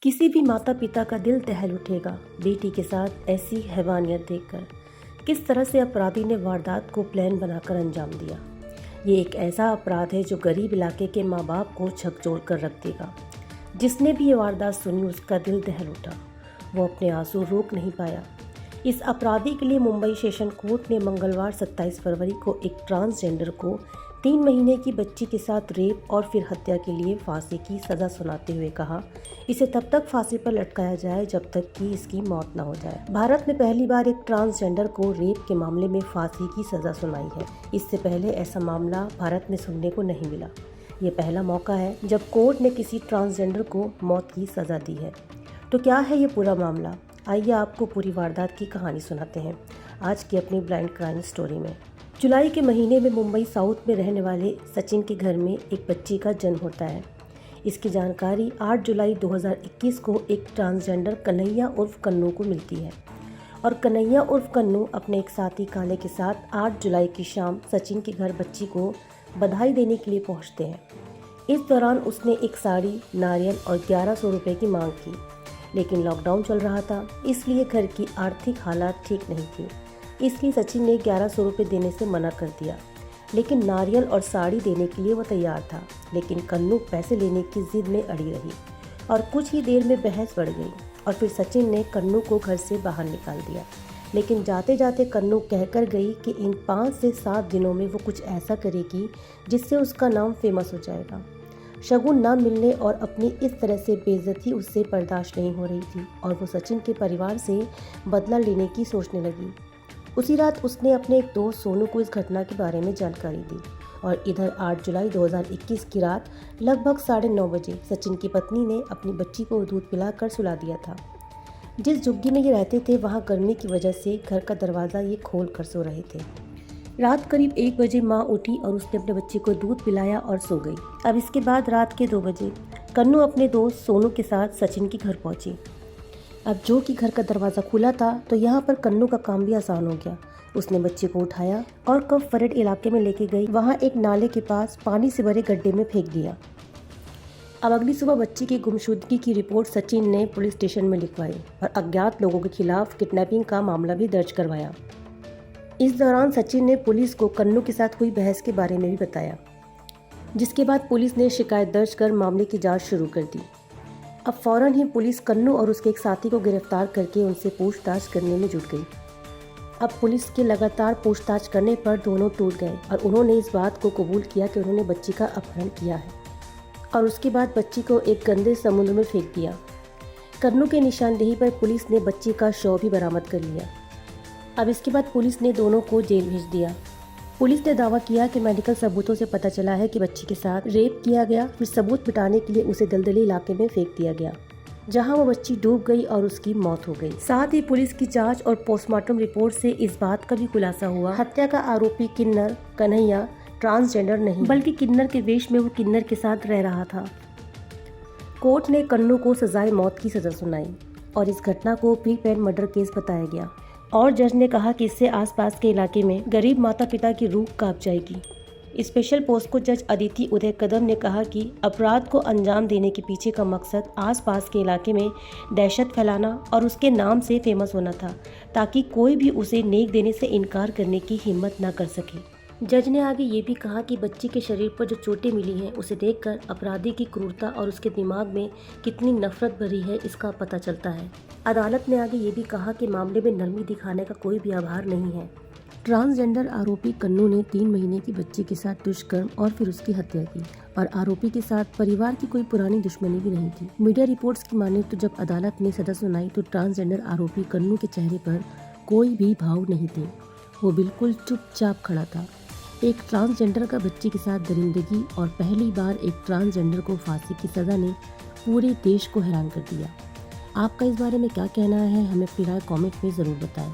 किसी भी माता पिता का दिल दहल उठेगा बेटी के साथ ऐसी हैवानियत देखकर। किस तरह से अपराधी ने वारदात को प्लान बनाकर अंजाम दिया। ये एक ऐसा अपराध है जो गरीब इलाके के माँ बाप को झकझोर कर रख देगा। जिसने भी ये वारदात सुनी उसका दिल दहल उठा, वो अपने आंसू रोक नहीं पाया। इस अपराधी के लिए मुंबई सेशन कोर्ट ने मंगलवार 27 फरवरी को एक ट्रांसजेंडर को 3 महीने की बच्ची के साथ रेप और फिर हत्या के लिए फांसी की सज़ा सुनाते हुए कहा, इसे तब तक फांसी पर लटकाया जाए जब तक कि इसकी मौत न हो जाए। भारत में पहली बार एक ट्रांसजेंडर को रेप के मामले में फांसी की सज़ा सुनाई है। इससे पहले ऐसा मामला भारत में सुनने को नहीं मिला। ये पहला मौका है जब कोर्ट ने किसी ट्रांसजेंडर को मौत की सज़ा दी है। तो क्या है ये पूरा मामला? आइए आपको पूरी वारदात की कहानी सुनाते हैं आज की अपनी ब्लाइंड क्राइम स्टोरी में। जुलाई के महीने में मुंबई साउथ में रहने वाले सचिन के घर में एक बच्ची का जन्म होता है। इसकी जानकारी 8 जुलाई 2021 को एक ट्रांसजेंडर कन्हैया उर्फ कन्नू को मिलती है और कन्हैया उर्फ कन्नू अपने एक साथी काले के साथ 8 जुलाई की शाम सचिन के घर बच्ची को बधाई देने के लिए पहुंचते हैं। इस दौरान उसने एक साड़ी, नारियल और 1100 रुपये की मांग की, लेकिन लॉकडाउन चल रहा था इसलिए घर की आर्थिक हालात ठीक नहीं थी। इसलिए सचिन ने 1100 रुपये देने से मना कर दिया, लेकिन नारियल और साड़ी देने के लिए वो तैयार था। लेकिन कन्नू पैसे लेने की जिद में अड़ी रही और कुछ ही देर में बहस बढ़ गई और फिर सचिन ने कन्नू को घर से बाहर निकाल दिया। लेकिन जाते जाते कन्नू कहकर गई कि इन 5 से 7 दिनों में वो कुछ ऐसा करेगी जिससे उसका नाम फेमस हो जाएगा। शगुन ना मिलने और अपनी इस तरह से बेइज्जती उससे बर्दाश्त नहीं हो रही थी और वो सचिन के परिवार से बदला लेने की सोचने लगी। उसी रात उसने अपने एक दोस्त सोनू को इस घटना के बारे में जानकारी दी और इधर 8 जुलाई 2021 की रात लगभग 9:30 बजे सचिन की पत्नी ने अपनी बच्ची को दूध पिलाकर सुला दिया था। जिस झुग्गी में ये रहते थे वहाँ गर्मी की वजह से घर का दरवाज़ा ये खोल कर सो रहे थे। रात करीब 1 बजे माँ उठी और उसने अपने बच्चे को दूध पिलाया और सो गई। अब इसके बाद रात के 2 बजे कन्नू अपने दोस्त सोनू के साथ सचिन के घर पहुंची। अब जो कि घर का दरवाज़ा खुला था तो यहाँ पर कन्नू का काम भी आसान हो गया। उसने बच्चे को उठाया और कफ फरेट इलाके में लेके गई। वहाँ एक नाले के पास पानी से भरे गड्ढे में फेंक दिया। अब अगली सुबह बच्ची की गुमशुदगी की रिपोर्ट सचिन ने पुलिस स्टेशन में लिखवाई और अज्ञात लोगों के खिलाफ किडनैपिंग का मामला भी दर्ज करवाया। इस दौरान सचिन ने पुलिस को कन्नू के साथ हुई बहस के बारे में भी बताया, जिसके बाद पुलिस ने शिकायत दर्ज कर मामले की जांच शुरू कर दी। अब फौरन ही पुलिस कन्नू और उसके एक साथी को गिरफ्तार करके उनसे पूछताछ करने में जुट गई। अब पुलिस के लगातार पूछताछ करने पर दोनों टूट गए और उन्होंने इस बात को कबूल किया कि उन्होंने बच्ची का अपहरण किया है और उसके बाद बच्ची को एक गंदे समुद्र में फेंक दिया। कन्नू के निशानदेही पर पुलिस ने बच्ची का शव भी बरामद कर लिया। अब इसके बाद पुलिस ने दोनों को जेल भेज दिया। पुलिस ने दावा किया कि मेडिकल सबूतों से पता चला है कि बच्ची के साथ रेप किया गया, फिर सबूत मिटाने के लिए उसे दलदली इलाके में फेंक दिया गया, जहां वो बच्ची डूब गई और उसकी मौत हो गई। साथ ही पुलिस की जांच और पोस्टमार्टम रिपोर्ट से इस बात का भी खुलासा हुआ, हत्या का आरोपी किन्नर कन्हैया ट्रांसजेंडर नहीं बल्कि किन्नर के वेश में वो किन्नर के साथ रह रहा था। कोर्ट ने कन्नू को सजाए मौत की सजा सुनाई और इस घटना को प्री प्लान मर्डर केस बताया गया और जज ने कहा कि इससे आसपास के इलाके में गरीब माता पिता की रूह कांप जाएगी। स्पेशल पोस्को जज अदिति उदय कदम ने कहा कि अपराध को अंजाम देने के पीछे का मकसद आसपास के इलाके में दहशत फैलाना और उसके नाम से फेमस होना था, ताकि कोई भी उसे नेक देने से इनकार करने की हिम्मत न कर सके। जज ने आगे ये भी कहा कि बच्ची के शरीर पर जो चोटें मिली हैं उसे देखकर अपराधी की क्रूरता और उसके दिमाग में कितनी नफरत भरी है इसका पता चलता है। अदालत ने आगे ये भी कहा कि मामले में नरमी दिखाने का कोई भी आभार नहीं है। ट्रांसजेंडर आरोपी कन्नू ने 3 महीने की बच्ची के साथ दुष्कर्म और फिर उसकी हत्या की और आरोपी के साथ परिवार की कोई पुरानी दुश्मनी भी नहीं थी। मीडिया रिपोर्ट्स की माने तो जब अदालत ने सजा सुनाई तो ट्रांसजेंडर आरोपी कन्नू के चेहरे पर कोई भी भाव नहीं थे। वो बिल्कुल चुपचाप खड़ा था। एक ट्रांसजेंडर का बच्ची के साथ दरिंदगी और पहली बार एक ट्रांसजेंडर को फांसी की सज़ा ने पूरे देश को हैरान कर दिया। आपका इस बारे में क्या कहना है, हमें अपनी राय कमेंट में ज़रूर बताएं।